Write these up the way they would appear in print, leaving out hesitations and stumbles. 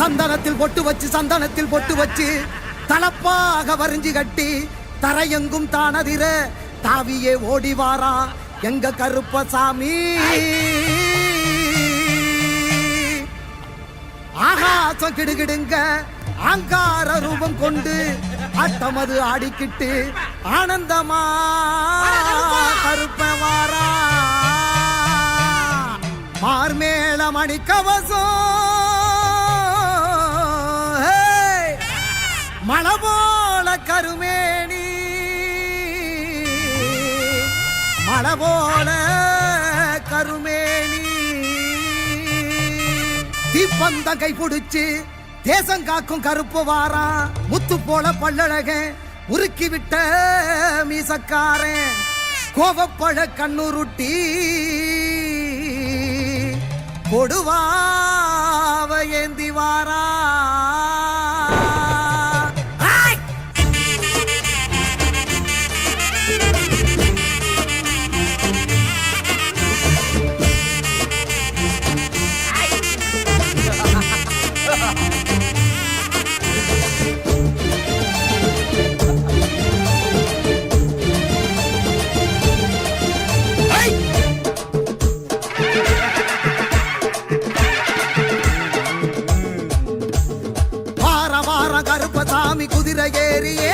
சந்தனத்தில் பொட்டு வச்சு தலப்பாக வரிஞ்சு கட்டி தரையெங்கும் தானதிர தாவியே ஓடிவாரா எங்க கருப்பசாமி. ஆகாசம் கிடுகிடுங்க ஆங்கார ரூபம் கொண்டு அட்டமது ஆடிக்கிட்டு ஆனந்தமா கருப்பவாரா. மார்மேள மணிக்கவசம் மலபோல கருமேனி மலபோல கருமேனி. தீப்பந்த கை பிடிச்சு தேசம் காக்கும் கருப்பு வாரா. முத்து போல பல்லழக உருக்கி விட்ட மீசக்காரன் கோவப்பழ கண்ணுருட்டி கொடுவாவ ஏந்தி வாரா. கருப்பசாமி குதிரை ஏறியே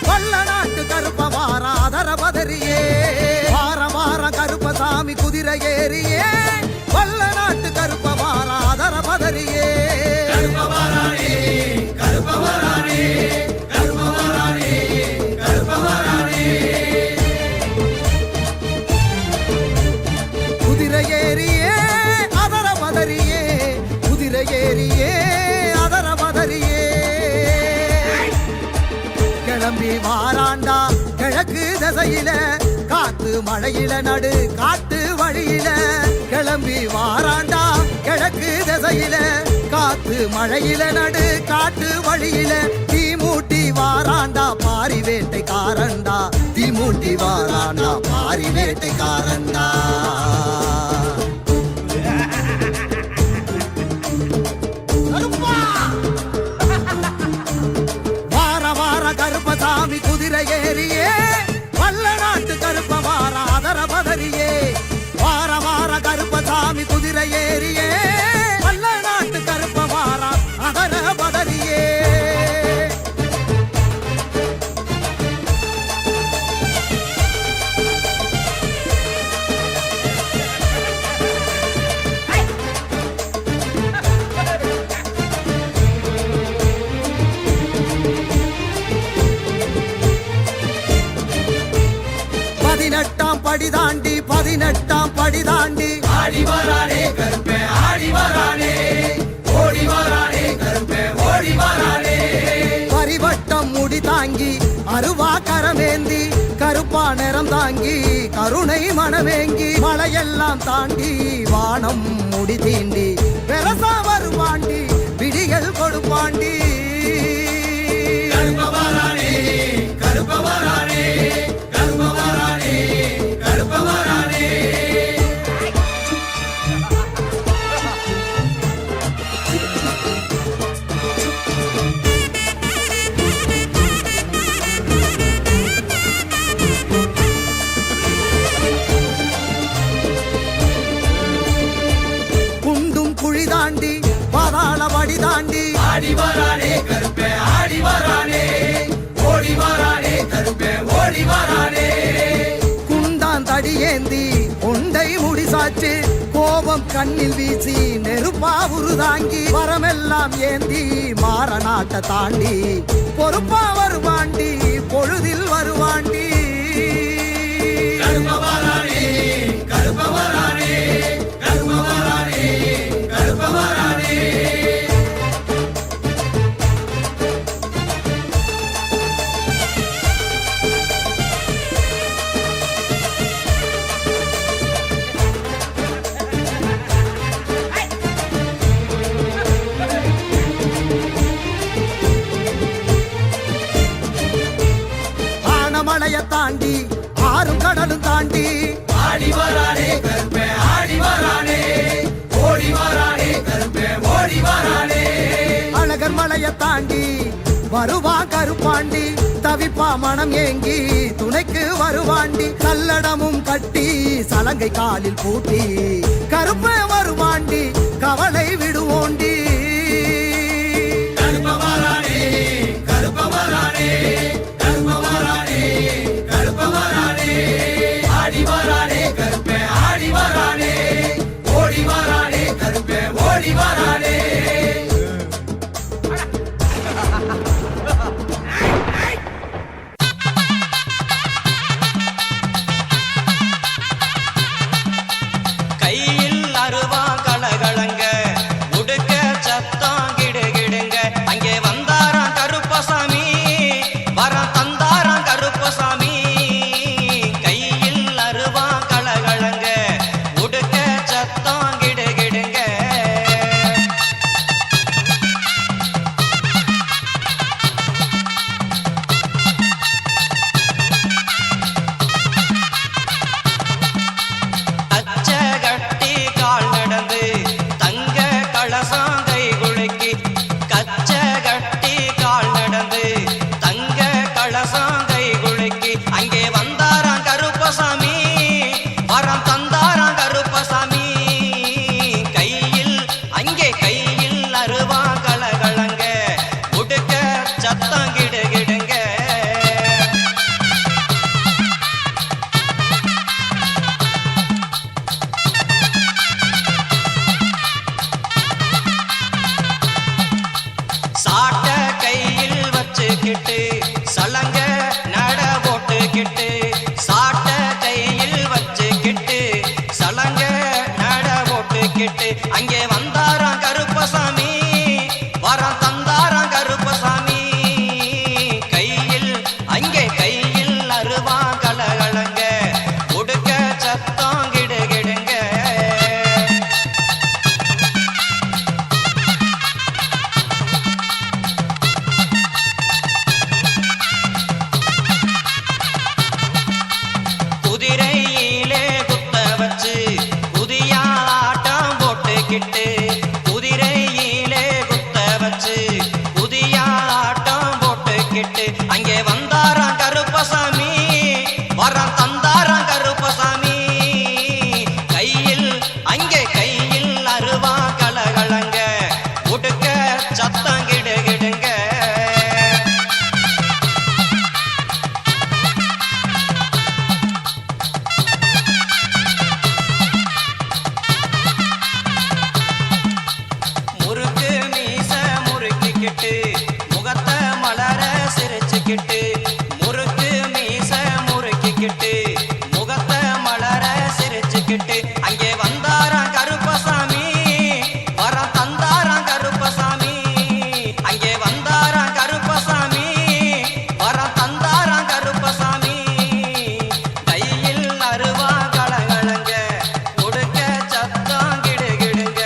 கொல்ல நாட்டு கருப்ப வாராதர பதறியே. வார கருப்பசாமி குதிரை ஏறியே கொல்ல நாட்டு கருப்ப வாராதர பதறியே. குதிரை ஏறியே அதர பதறியே குதிரை ஏறியே அதர பதறியே. கிளம்பி வாராண்டா கிழக்கு திசையில காத்து மழையில நடு காட்டு வழியில. கிளம்பி வாராண்டா கிழக்கு திசையில காத்து மழையில நடு காட்டு வழியில. தீமூட்டி வாராண்டா பாரி வேட்டைக்காரண்டா தீமூட்டி வாராண்டா பாரி வேட்டைக்காரண்டா. கருப்பசாமி குதிரை ஏறியே வல்ல நாட்டு கருப்ப வாராதர பதறியே. வார கருப்பசாமி குதிரை ஏறியே வல்ல நாட்டு கருப்ப வாரா அதர பதறியே. பதினெட்டாம் படி தாண்டி ஆடி வரானே கருப்பே ஆடி வரானே ஓடி வரானே கருப்பே ஓடி வரானே. பரிவட்டம் முடி தாங்கி அருவா கரமேந்தி கருப்பா நிறம் தாங்கி கருணை மனமேங்கி மலையெல்லாம் தாண்டி வானம் முடி தீண்டி பெரசா வருவாண்டி விடிகள் கொடுப்பாண்டி. கருப்பவரானே கருப்பவரானே கருப்பவரானே கருப்பவரானே. குண்டும் குழி தாண்டி பாதாள வடி தாண்டி ஆடி வரானே கருப்பே ஆடி வரானே ஓடி வரானே கருப்பே ஓடி வரானே. குண்டான் தடியேந்தி உண்டை முடிசாச்சு கோபம் கண்ணில் வீசி நெருப்பா உருதாங்கி வரமெல்லாம் ஏந்தி மாற நாட்டை தாண்டி பொறுப்பா வருவாண்டி பொழுதில் வருவாண்டி. கருப்பவரானே கருப்பவரானே கருப்பவரானே கருப்பவரானே. மலையை தாண்டி ஆறும் கடலும் தாண்டி மலைய தாண்டி வருவான் கருப்பாண்டி தவிப்பா மனம் ஏங்கி துணைக்கு வருவாண்டி கல்லடமும் கட்டி சலங்கை காலில் பூட்டி கருப்ப வருவாண்டி கவலை விடுவோண்டி கருப்பவரானே கருப்பவரானே கருப்பவரானே கருப்பவரானே ஆடி வரானே கருப்பே ஆடி வரானே ஓடி வரானே கருப்பே ஓடி வரானே அங்கே வந்தாராம் கருப்பசாமி வரம் தந்தாராம் கருப்பசாமி கையில் அங்கே கையில் அருவா கலகலங்க கொடுக்க சத்தம் கிடுகிடுங்க குதிரையிலே குத்த வச்சு குதிரையிலே குத்த வச்சு புதிய ஆட்டம் போட்டுக்கிட்டு அங்கே வந்தாராம் கருப்பசாமி வரம் தந்தாராம் கருப்பசாமி கையில் அங்கே கையில் அருவா கலகலங்க உடுக்க சத்தம் கிடுகிடுங்க முகத்தை மலர சிரிச்சுக்கிட்டு முறுக்கு மீச முறுக்கிக்கிட்டு முகத்தை மலர சிரிச்சுக்கிட்டு அங்கே வந்தாராம் கருப்பசாமி வரம் தந்தாராம் கருப்பசாமி அங்கே வந்தாராம் கருப்பசாமி வரம் தந்தாராம் கருப்பசாமி கையில் அருவா கலகலங்க கொடுக்க சத்தம் கிடுகிடுங்க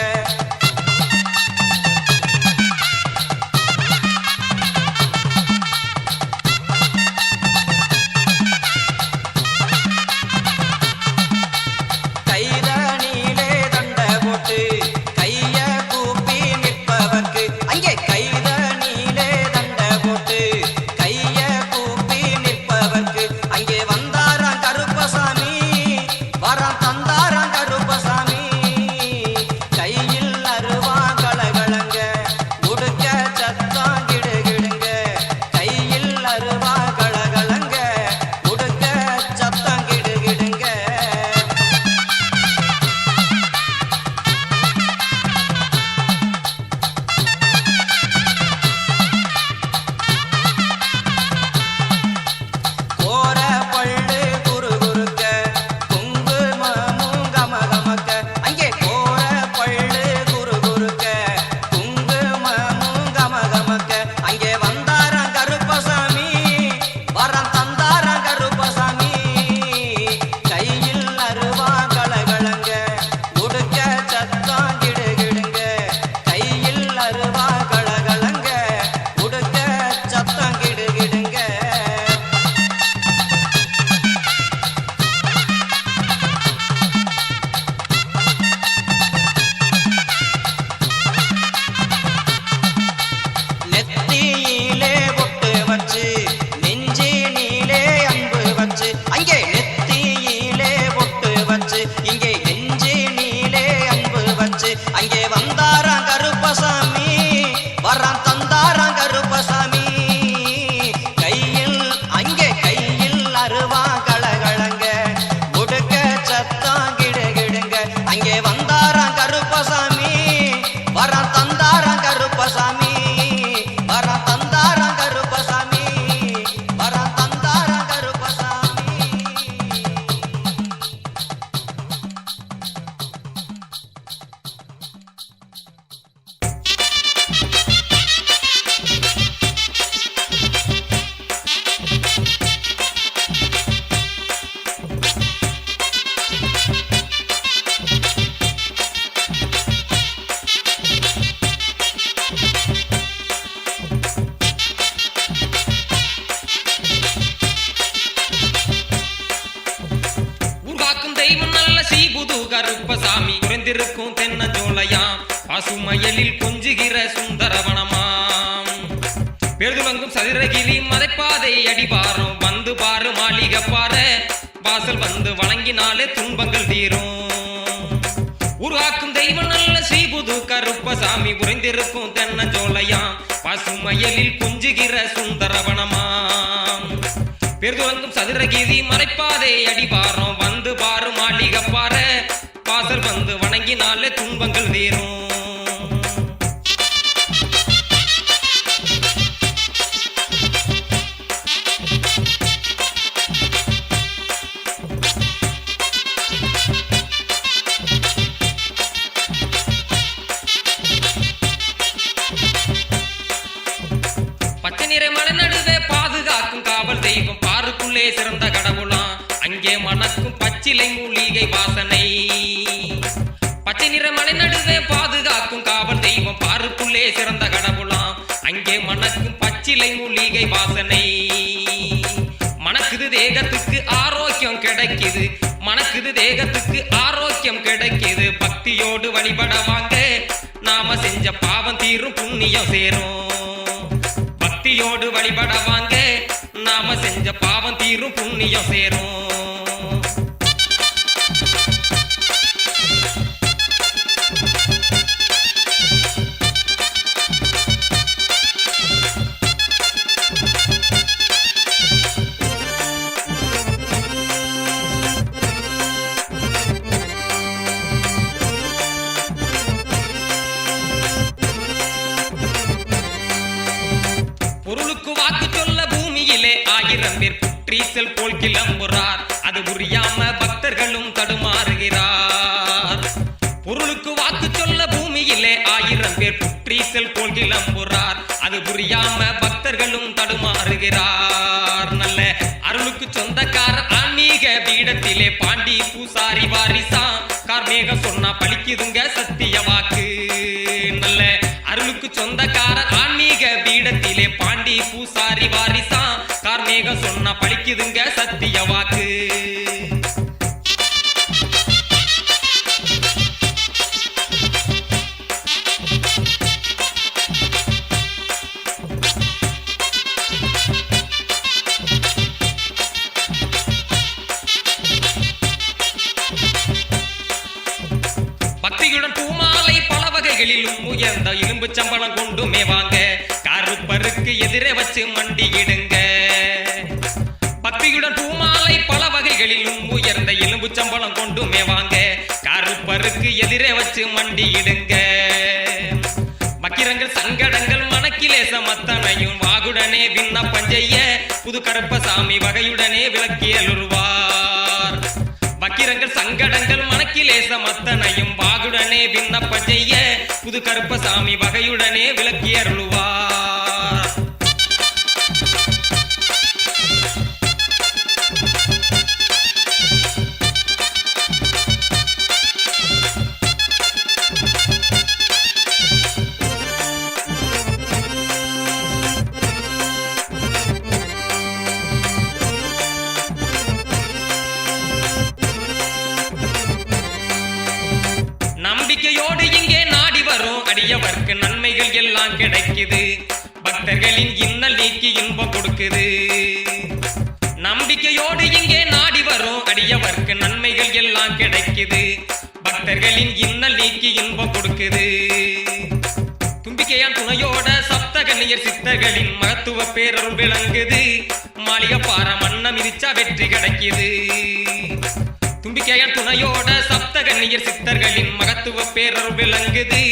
உறைந்திருக்கும் தென்னஞ்சோலையாம் பசுமயலில் கொஞ்சுகிற சுந்தரவனமாம் பெருதுலங்கும் சதுரகிரி மலைப்பாதை அடிவாரம் வந்து பாரு மாளிகை பாரு வாசல் வந்து வணங்கினாலே துன்பங்கள் தீரும் உருவாக்கும் தெய்வம் நல்ல ஸ்ரீபுது கருப்பசாமி உறைந்திருக்கும் தென்னஞ்சோலையாம் பசுமயலில் கொஞ்சுகிற சுந்தரவனமாம் பெருதுலங்கும் சதுரகிரி மலைப்பாதை அடிவாரம் வந்து பாரு மாளிகை பாரு வாசல் வந்து வணங்கினாலே துன்பங்கள் தீரும் பச்சை நிற மலை நடுவே பாதுகாக்கும் காவல் தெய்வம் பாருக்குள்ளே சிறந்த கடவுளாம் அங்கே மணக்கும் பச்சிலை மூலிகை வாசனை பச்சை நிற மலை நடுவே பாதுகாக்கும் காவல் தெய்வம் பாருக்குள்ளே சிறந்த கடவுளாம் அங்கே மணக்கும் பச்சிலை மூலிகை வாசனை மணக்குது தேகத்துக்கு ஆரோக்கியம் கிடைக்குது மணக்குது தேகத்துக்கு ஆரோக்கியம் கிடைக்குது பக்தியோடு வழிபட வாங்க நாம செஞ்ச பாவம் தீரும் புண்ணியம் சேரும் பக்தியோடு வழிபட வாங்க நாம செஞ்ச பாவம் தீரும் புண்ணியம் சேரும் பொருளுக்கு வாக்கு சொல்ல பூமியிலே 1000 பேர் புற்றீசல் போல் கிளம்புறார் அது புரியாம பக்தர்களும் தடுமாறுகிறார் பொருளுக்கு வாக்கு சொல்ல பூமியிலே 1000 பேர் புற்றீசல் போல் கிளம்புறார் அது புரியாம பக்தர்களும் தடுமாறுகிறார் நல்ல அருளுக்கு சொந்தக்காரர் ஆன்மீக பீடத்திலே பாண்டி பூசாரி வாரிசா கார்மேக சொன்னா பழிக்குதுங்க சத்திய வாக்கு நல்ல அருளுக்கு சொந்தக்காரர் ஆன்மீக பீடத்திலே பாண்டி பூசாரி வாரிசா கார்மேக சொன்னா பழிக்குதுங்க சத்திய வாக்கு பக்தியுடன் பூமாலை பல வகைகளிலும் உயர்ந்த இரும்பு சம்பளம் கொண்டு மேவாங்க கருப்பருக்கு எதிரே வச்சு மண்டியிடுங்க பக்தியுடன் பூமாலை பல வகைகளிலும் உயர்ந்த எலும்பு சம்பளம் கொண்டு மேவாங்க கருப்பருக்கு எதிரே வச்சு மண்டியிடுங்க பக்கிரங்கள் சங்கடங்கள் மனக்கிலேச மத்தனையும் வாகுடனே விண்ணப்பம் செய்ய புது கருப்பசாமி வகையுடனே விளக்கியலுருவார் பக்கிரங்கள் சங்கடங்கள் மனக்கிலேச மத்தனையும் வாகுடனே விண்ணப்பம் செய்ய புது கருப்பசாமி வகையுடனே விளக்கியருளுவார் நம்பிக்கையோடு இங்கே நாடி வரும் அடியவர்க்கு நன்மைகள் எல்லாம் கிடைக்குது பக்தர்களின் இன்னல் நீக்கி இன்பம் கொடுக்குது நம்பிக்கையோடு இங்கே நாடி வரும் அடியவர்க்கு நன்மைகள் எல்லாம் கிடைக்குது பக்தர்களின் இன்னல் நீக்கி இன்பம் கொடுக்குது தும்பிக்கையான் துணையோட சப்தகன்னியர் சித்தர்களின் மகத்துவ பேரருள் விளங்குது மாளிகை பார மன்னம் மிதிச்சா வெற்றி கிடைக்குது தும்பிக்கையான் துணையோட சப்தகன்னியர் சித்தர்களின் மகத்துவ பேரருள் விளங்குது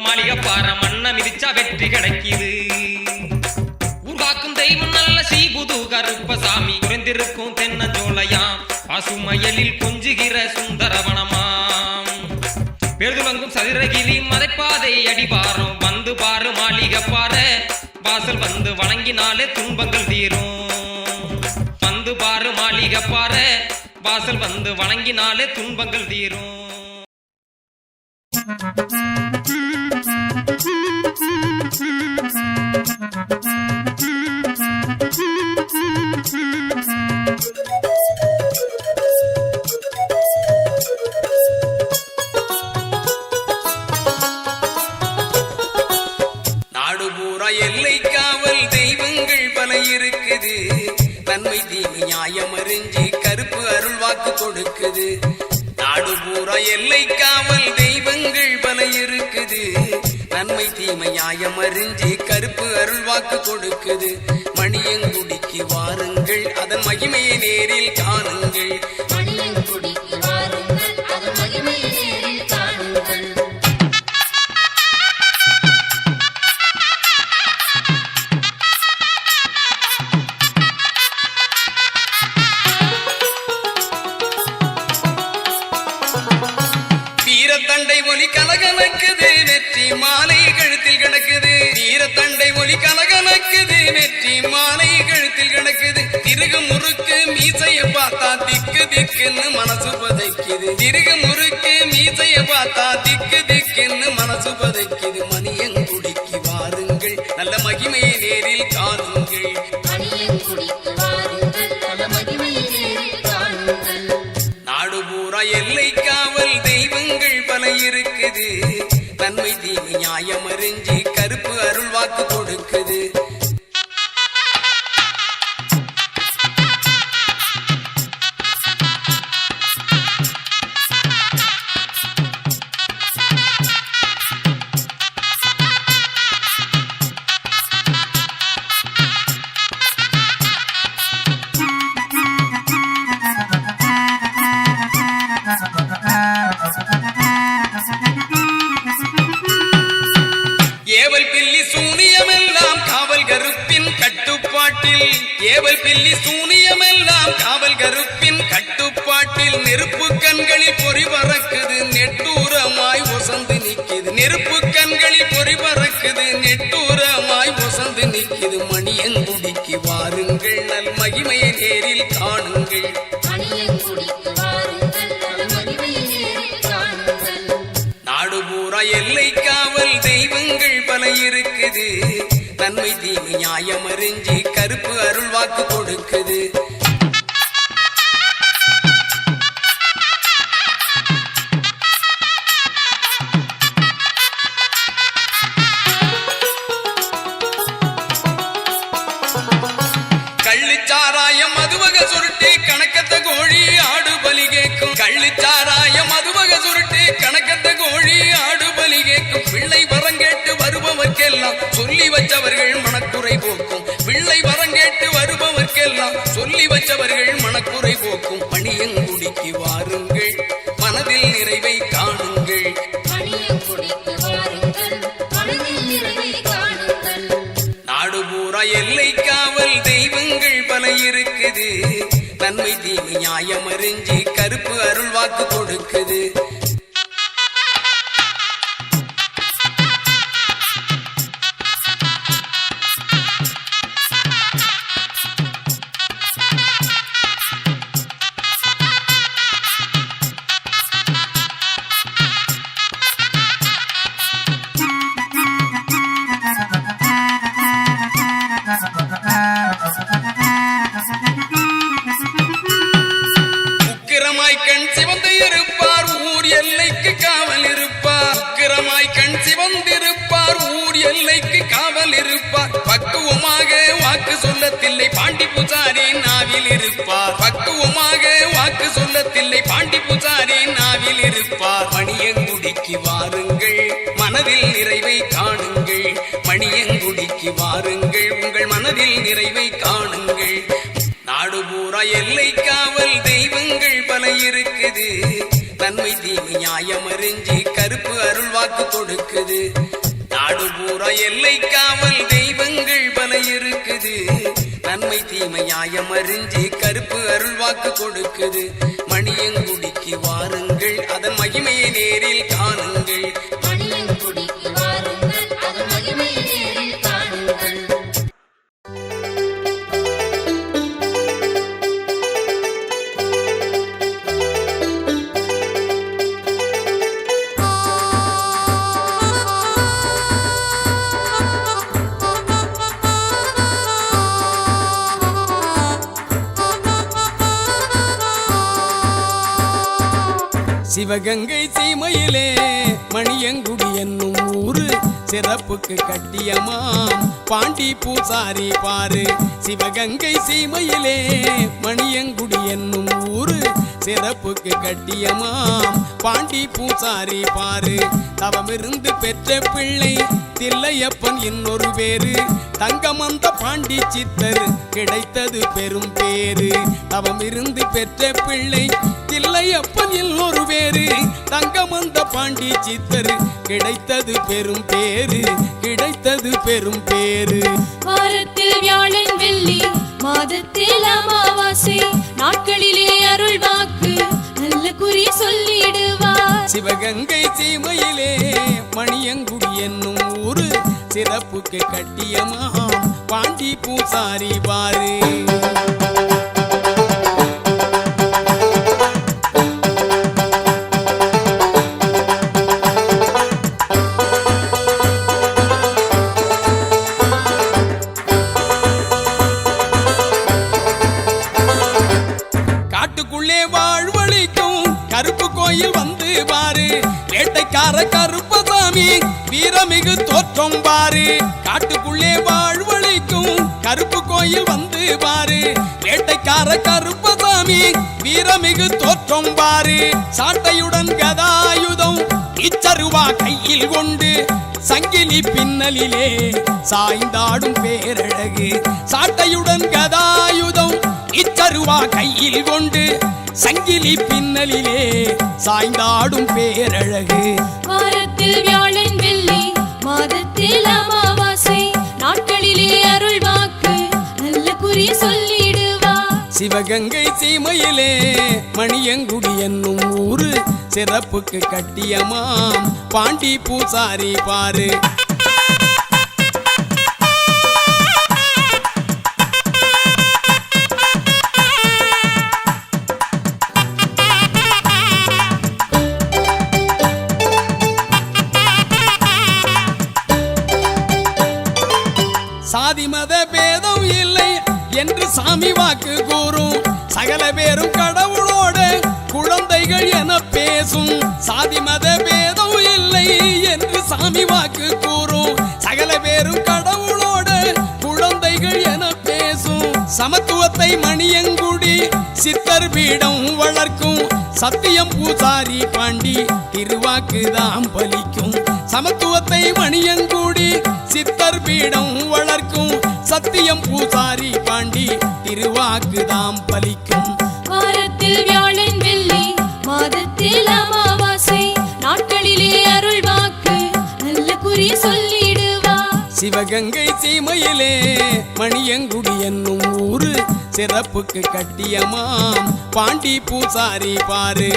மாளிகை பார மன்னம் மிதிச்சா வெற்றி கிடைக்குது உருவாக்கும் தெய்வம் நல்ல ஸ்ரீபுது கருப்பசாமி உறைந்திருக்கும் தென்னஞ்சோலையாம் பசுமயலில் கொஞ்சுகிற சுந்தரவனமாம் பெருதுலங்கும் சதுரகிரி மலைப்பாதை அடிவாரம் வந்து பாரு மாளிகை பாரு வாசல் வந்து வணங்கினாலே துன்பங்கள் தீரும் வந்து பாரு மாளிகை பாரு வாசல் வந்து வணங்கினாலே துன்பங்கள் தீரும் நியாயமறிஞ்சி கருப்பு அருள் வாக்கு கொடுக்குது. நாடு பூரா எல்லை காவல் தெய்வங்கள் பல இருக்குது. நன்மை தீமை நியாயமறிஞ்சி கருப்பு அருள் வாக்கு கொடுக்குது. மணியங்குடிக்கு வாருங்கள், அதன் மகிமையை நேரில் காணுங்கள். மணியங்குடிக்கு வாருங்கள், அதன் மகிமையை நேரில் காணுங்கள். வீரத்தண்டை ஒலி கலகலக்குது, வெற்றி மாலை கழுத்தில் கிடக்குது. வீரத்தண்டை ஒலி கலகலக்குது, வெற்றி மாலை கழுத்தில் கிடக்குது. திருகு முறுக்கு மீசைய பார்த்தா திக்கு திக்குன்னு மனசு பதைக்குது. திருகு முறுக்கு மீசைய பார்த்தா திக்கு திக்குன்னு மனசு பதைக்குது. மணியங்குடிக்கு வாருங்கள், நல்ல மகிமையை நேரில் காணுங்கள். மணியங்குடிக்கு வாருங்கள், நல்ல மகிமையை நேரில் காணுங்கள். நாடு பூரா எல்லை காவல் தெய்வங்கள் பல இருக்குது. நன்மை தீமை நியாயமறிஞ்சி கருப்பு அருள் வாக்கு கொடுக்குது. ஏவல் பில்லி சூனியமெல்லாம் காவல் கருப்பின் கட்டுப்பாட்டில். ஏவல் பில்லி சூனியமெல்லாம் காவல் கருப்பின் கட்டுப்பாட்டில். நெருப்பு கண்களில் பொறி பறக்குது, நெட்டூரமாய் ஒசந்து நிக்குது. நெருப்பு கண்களில் பொறி பறக்குது, நெட்டூரமாய் ஒசந்து நிக்குது. மணியங்குடிக்கு வாருங்கள், நல் மகிமையை நேரில் காணுங்கள். மணியங்குடிக்கு வாருங்கள், நல்ல மகிமையை நேரில் காணுங்கள். நாடு பூரா எல்லை காவல் தெய்வங்கள் பல இருக்குது. நன்மை தீமை நியாயமறிஞ்சி கருப்பு அருள் வாக்கு கொடுக்குது. கள்ளுச்சாராயம் மதுவக சுருட்டி கணக்கத்த கோழி ஆடு பலி கேட்கும். கள்ளுச்சாராயம் மதுவக சுருட்டி கணக்கத்த கோழி ஆடு பலி கேட்கும். பிள்ளை வரங்கேட்டு வருபவர்க்கெல்லாம் சொல்லி வச்சவர்கள் மனக்குறை போக்கும். பிள்ளை வரங்கேட்டு வருபவர்க்கெல்லாம் சொல்லி வச்சவர்கள் மனக்குறை போக்கும். மணியங்குடிக்கு வாருங்கள், மனதில் நிறைவை காணுங்கள். மணியங்குடிக்கு வாருங்கள், மனதில் நிறைவை காணுங்கள். நாடு பூரா எல்லை காவல் தெய்வங்கள் பல இருக்குது. நன்மை தீமை நியாயமறிஞ்சி கருப்பு அருள் வாக்கு கொடுக்குது. உக்கிரமாய் கண் சிவந்து இருப்பார், ஊர் எல்லைக்கு காவல் இருப்பார். உக்கிரமாய் கண் சிவந்திருப்பார், ஊர் எல்லைக்கு காவல் இருப்பார். பக்குவமாக வாக்கு சொல்லத்தில்லை, பாண்டி பூசாரி நாவில் இருப்பார். பக்குவமாக வாக்கு சொல்லத்தில்லை, பாண்டி பூசாரி நாவில் இருப்பார். மணியங்குடிக்கு வாருங்கள், மனதில் நிறைவை காணுங்கள். மணியங்குடிக்கு வாருங்கள், உங்கள் மனதில் நிறைவை காணுங்கள். நாடு பூரா எல்லை காவல் தெய்வங்கள் பல இருக்குது. நன்மை தீமை நியாயமறிஞ்சி கருப்பு அருள் வாக்கு கொடுக்குது. நாடு பூரா எல்லை காவல் தெய்வங்கள் பல இருக்குது. நன்மை தீமை நியாயமறிஞ்சி கருப்பு அருள் வாக்கு கொடுக்குது. மணியங்குடிக்கு வாருங்கள், அதன் மகிமையை நேரில் காணுங்கள். மணியங்குடிக்கு வாருங்கள், அதன் மகிமையை நேரில் காணுங்கள். சிவகங்கை சீமையிலே மணியங்குடி என்னும் ஊரு சிறப்புக்கு கட்டியமாம் பாண்டி பூசாரி பாரு. சிவகங்கை சீமையிலே மணியங்குடி என்னும் ஊரு சிறப்புக்கு கட்டியமாம் பாண்டி பூசாரி பாரு. தவமிருந்து பெற்ற பிள்ளை தில்லையப்பன் இன்னொரு பேரு. தங்கமந்த பாண்டி சித்தர் கிடைத்தது பெரும் பேரு. தவமிருந்து பெற்ற பிள்ளை தில்லையப்பன் இன்னொரு பேரு. தங்கமந்த பாண்டி சித்தர் கிடைத்தது பெரும் பேரு. கிடைத்தது பெரும் பேரு. வாரத்தில் வியாழன் வெள்ளி மாதத்தில் அமாவாசை நாட்களிலே அருள் வாக்கு நல்ல குறி சொல்லிடுவார். சிவகங்கை சீமையிலே மணியங்குடி என்னும் ஊரு சிறப்புக்கு கட்டியமாம் பாண்டி பூசாரி பாரு. காட்டுக்குள்ளே வாழ்வழிக்கும் கருப்பு கோயில் வந்து பாரு. வேட்டைக்கார கருப்பசாமி வீரமிகு தோற்றம் பாரு. காட்டுக்குள்ளே வாழ்வழிக்கும் கருப்பு கோயில் வந்து பாரு. வேட்டைக்கார கருப்பசாமி வீரமிகு தோற்றம் பாரு. சாட்டையுடன் கதாயுதம் இச்சருவா கையில் கொண்டு சங்கிலி பின்னலிலே சாய்ந்தாடும் பேரழகு. சாட்டையுடன் கதாயுதம் இச்சருவா கையில் கொண்டு சங்கிலி பின்னலிலே சாய்ந்தாடும் பேரழகு. வாரத்தில் வியாழன் வெள்ளி மாதத்தில் அமாவாசை நாட்களிலே அருள் வாக்கு நல்ல குறி சொல்லிடுவார். சிவகங்கை சீமையிலே மணியங்குடி என்னும் ஊரு சிறப்புக்கு கட்டியமாம் பாண்டி பூசாரி பாரு. சாதி மத பேதம் இல்லை என்று சாமி வாக்கு கூறும். சகல பேரும் கடவுளோட குழந்தைகள் என பேசும். சாதி மத பேதம் இல்லை என்று சாமி வாக்கு கூறும். சகல பேரும் கடவுளோட குழந்தைகள் என பேசும். சமத்துவத்தை மணியங்குடி சித்தர் பீடம் வளர்க்கும். சத்தியம் பூசாரி பாண்டி திருவாக்குதாம் பலிக்கும். சமத்துவத்தை மணியங்குடி சித்தர் பீடம் வளர்க்கும். சத்தியம் பூசாரி பாண்டி திருவாக்குதாம் பலிக்கும். வாரத்தில் வியாழன் வெள்ளி மாதத்தில் அமாவாசை நாட்களிலே அருள் வாக்கு நல்ல குறி சொல்லிடுவார். சிவகங்கை சீமையிலே மணியங்குடி என்னும் ஊரு சிறப்புக்கு கட்டியமாம் பாண்டி பூசாரி பாரு.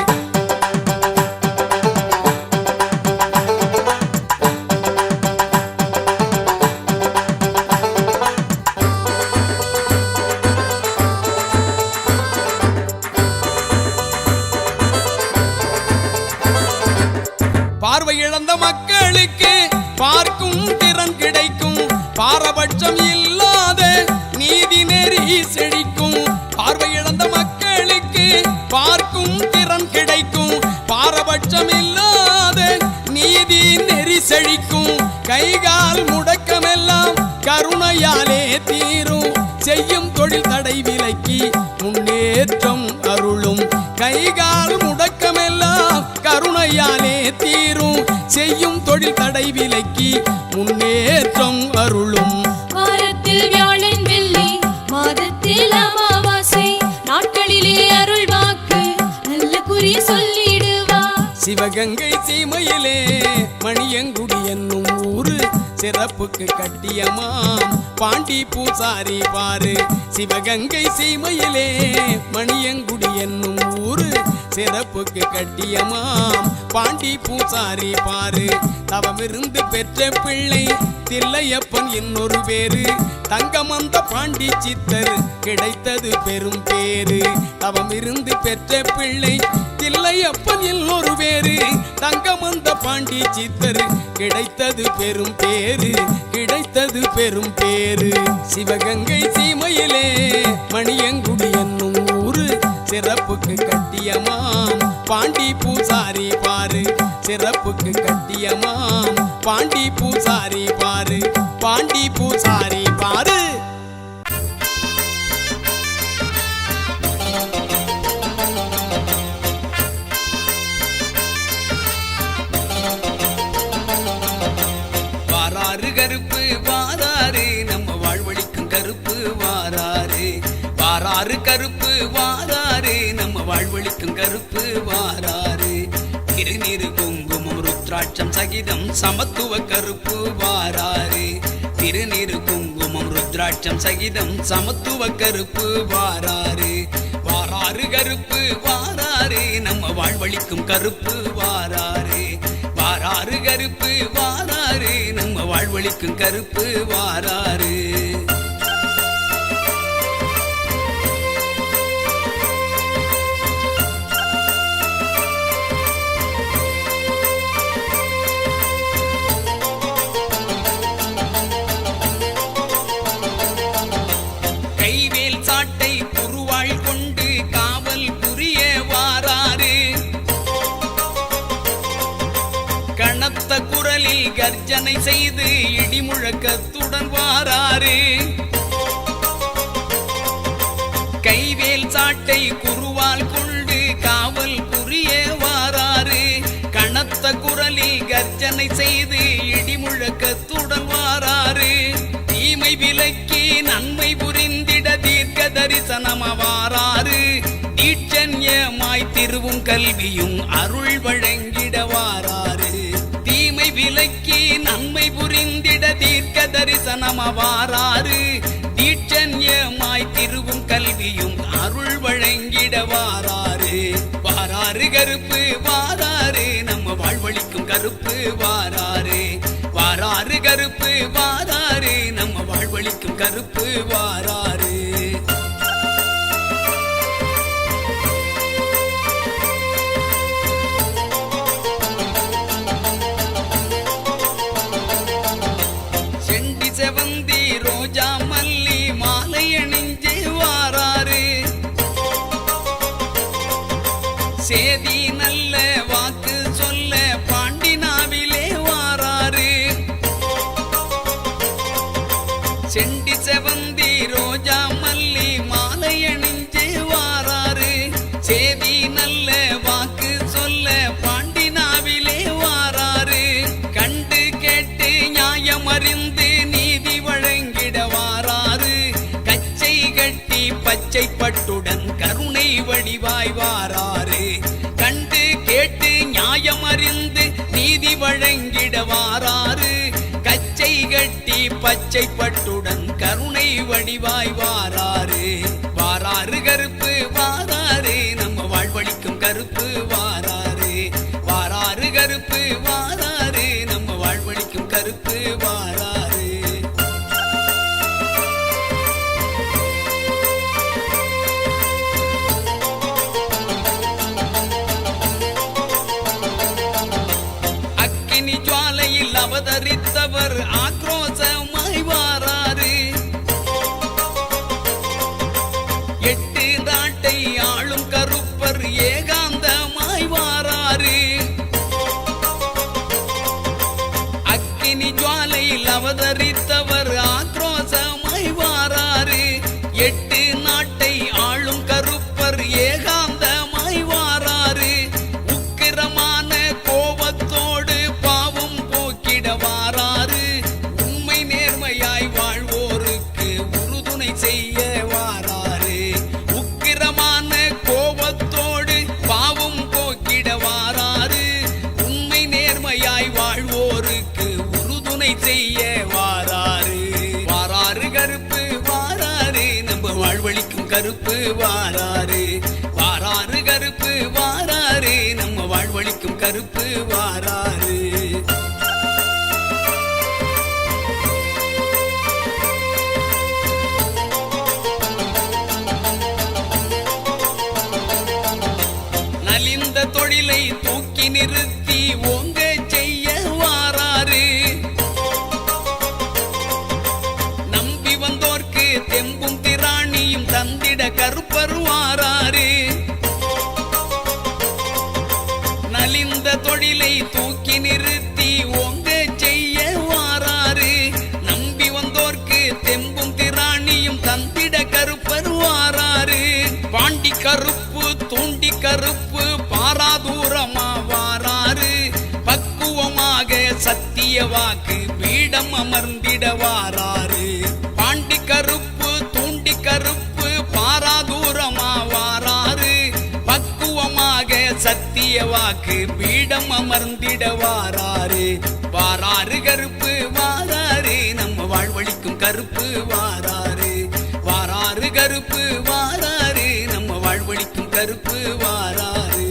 பார்வை இழந்த மக்களுக்கு பார்க்கும் திறன் கிடைக்கும். பாரபட்சம் இல்லாத நீதி நெறி செழிக்கும். பார்வை இழந்த மக்களுக்கு பார்க்கும் திறன் கிடைக்கும். பாரபட்சம் இல்லாத நீதி நெறி செழிக்கும். கைகால் முடக்கமெல்லாம் கருணையாலே தீரும். செய்யும் தொழில் தடை விலக்கி முன்னேற்றம் அருளும். கைகால் முடக்கமெல்லாம் கருணையாலே தீரும். செய்யும் தொழில் தடை விலக்கி முன்னேற்றம் அருளும். வாரத்தில் வியாழன் வெள்ளி மாதத்தில் அமாவாசை நாட்களிலே அருள் வாக்கு நல்ல குறி சொல்லிடுவார். சிவகங்கை சீமையிலே மணியங்குடி என்னும் ஊரு சிறப்புக்கு கட்டியமாம் பாண்டி பூசாரி பாரு. சிவகங்கை சீமையிலே மணியங்குடி என்னும் ஊரு சிறப்புக்கு கட்டியமாம் பாண்டி பூசாரி பாரு. தவமிருந்து பெற்ற பிள்ளை தில்லையப்பன் இன்னொரு பேரு. தங்கமந்த பாண்டி சித்தர் கிடைத்தது பெரும் பேரு. தவமிருந்து பெற்ற பிள்ளை தில்லையப்பன் இன்னொரு பேரு. தங்கமந்த பாண்டி சித்தர் கிடைத்தது பெரும் பேரு. கிடைத்தது பெரும் பேரு. சிவகங்கை சீமையிலே மணியங்குடி என்னும் ஊரு சிறப்புக்கு கட்டியமாம் பாண்டி பூசாரி பாரு, சிறப்புக்கு கட்டியமாம் பாண்டி பூசாரி பாரு, பாண்டி பூசாரி பாரு. வாராரு கருப்பு வாராரு, நம்ம வாழ்வழிக்கும் கருப்பு வாராரு. வாராரு கருப்பு வாராரு, நம்ம வாழ்வழிக்கும் கருப்பு வாராரு. திருநீரு குங்குமம் ருத்ராட்சம் சகிதம் சமத்துவ கருப்பு வாராரு. திருநீரு குங்குமம் ருத்ராட்சம் சகிதம் சமத்துவ கருப்பு வாராரு. வாராரு கருப்பு வாராரு, நம்ம வாழ்வழிக்கும் கருப்பு வாராரு. வாராரு கருப்பு வாராரு, நம்ம வாழ்வழிக்கும் கருப்பு வாராரு. கைவேல் சாட்டை குருவாள் கொண்டு காவல் புரிய வாராரு. கனத்த குரலில் கர்ஜனை செய்து இடிமுழக்கத்துடன் வாராரு. கைவேல் சாட்டை குருவால் கொண்டு காவல் புரிய வாராரு. கனத்த குரலில் கர்ஜனை செய்து இடிமுழக்கத்துடன் வாராரு. தீமை விலக்கி நன்மை புரிந்திட தீர்க்க தரிசனம வாராரு. தீட்சண்யமாய் திருவும் கல்வியும் அருள் வழங்கிட வாராரு. தீமை விலக்கி நன்மை புரிந்திட தீர்க்க தரிசனம வாராரு. தீட்சண்யமாய் திருவும் கல்வியும் அருள் வழங்கிட வாராரு. வாராரு கருப்பு வாராரு, நம்ம வாழ்வழிக்கும் கருப்பு வாராரு. வாராரு கருப்பு வாராரு, நம்ம வாழ்வழிக்கும் கருப்பு வாராரு. செண்டி செவந்தி ரோஜா மல்லி மாலை அணிஞ்சு வாராரு. சேதி நல்ல வாக்கு சொல்ல பாண்டி நாவிலே வாராரு. செண்டி செவந்தி ரோஜா மல்லி மாலை அணிஞ்சு வாராரு. சேதி நல்ல வாக்கு சொல்ல பாண்டி நாவிலே வாராரு. கண்டு கேட்டு நியாயம் அறிந்து நீதி வழங்கிட வாராரு. கச்சை கட்டி பச்சை பட்டுடன் கருணை வடிவாய் வாராரு. கண்டு கேட்டு நியாயம் அறிந்து நீதி வழங்கிட வாராரு. கச்சை கட்டி பச்சை பட்டுடன் கருணை வடிவாய் வாராரு. வாராரு கருப்பு வாராரு, நம்ம வாழ்வழிக்கும் கருப்பு வாராரு. வாராரு கருப்பு வாராரு, நம்ம வாழ்வழிக்கும் கருப்பு வாராரு. அக்கினி ஜுவாலையில் அவதரித்தவர் ஆக்ரோசமாய் வாராரு. எட்டு நாட்டை ஆளும் கருப்பர் ஏகாந்தமாய் வாராரு. அக்கினி ஜுவாலையில் அவதரித்தவர் ஆக்ரோசமாய் வாராரு. எட்டு நாட்டை ஆளும் கருப்பர் ஏகாந்தமாய் வாராரு. உக்கிரமான கோபத்தோடு பாவம் போக்கிட வாராரு. உண்மை நேர்மையாய் வாழ்வோருக்கு உறுதுணை செய்ய வாராரு. உக்கிரமான கோபத்தோடு பாவம் போக்கிட வாராரு. உண்மை நேர்மையாய் வாழ்வோருக்கு உறுதுணை செய்ய வாராரு. வாராரு கருப்பு வாராரு, நம்ம வாழ்வழிக்கும் கருப்பு வாராரு. வாராரு கருப்பு வாராரு, நம்ம வாழ்வழிக்கும் கருப்பு வாராரு. நலிந்த தொழிலை தூக்கி நிறுத்தி ஓங்க செய்ய வாராரு. நம்பி வந்தோர்க்கு தெம்பும் திராணியும் தந்திட கருப்பர் வாராரு. வாக்கு பீடம் அமர்ந்திட வாராரு பாண்டி கருப்பு தூண்டி கருப்பு பாராதூரமா வாராரு பக்குவமாக சத்திய வாக்கு பீடம் அமர்ந்திட வாராரு வாராரு கருப்பு வாராரு நம்ம வாழ்வழிக்கும் கருப்பு வாராரு வாராரு கருப்பு வாராரு நம்ம வாழ்வழிக்கும் கருப்பு வாராரு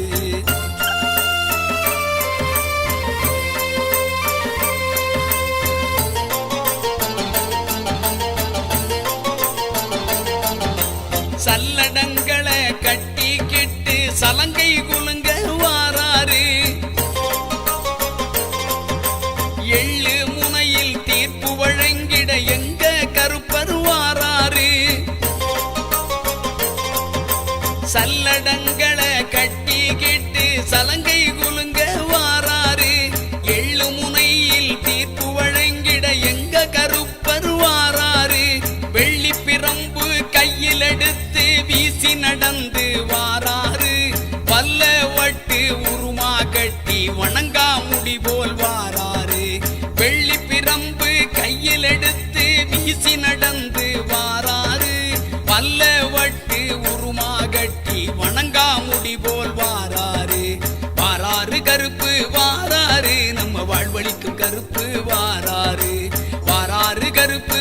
சல்லடங்களை கட்டிக்கிட்டு சலங்கை குலுங்க வாராரு எள்ளு முனையில் தீர்ப்பு வழங்கிட எங்க கருப்பர் வாராரு சல்லடங்களை கட்டிக்கிட்டு சலங்கை குலுங்க வாராரு எள்ளு முனையில் தீர்ப்பு வழங்கிட எங்க கருப்பர் வாராரு வெள்ளி பிரம்பு கையில் எடுத்து வீசி நடந்து வாராரு பல்ல வட்டு உருமா கட்டி வணங்கா முடி போல் வாராரு வெள்ளி பிரம்பு கையில் எடுத்து வீசி நடந்து வாராரு பல்ல வட்டு உருமா கட்டி வணங்கா முடி போல் வாராரு வாராரு கருப்பு வாராரு நம்ம வாழ்வழிக்கும் கருப்பு வாராரு வாராரு கருப்பு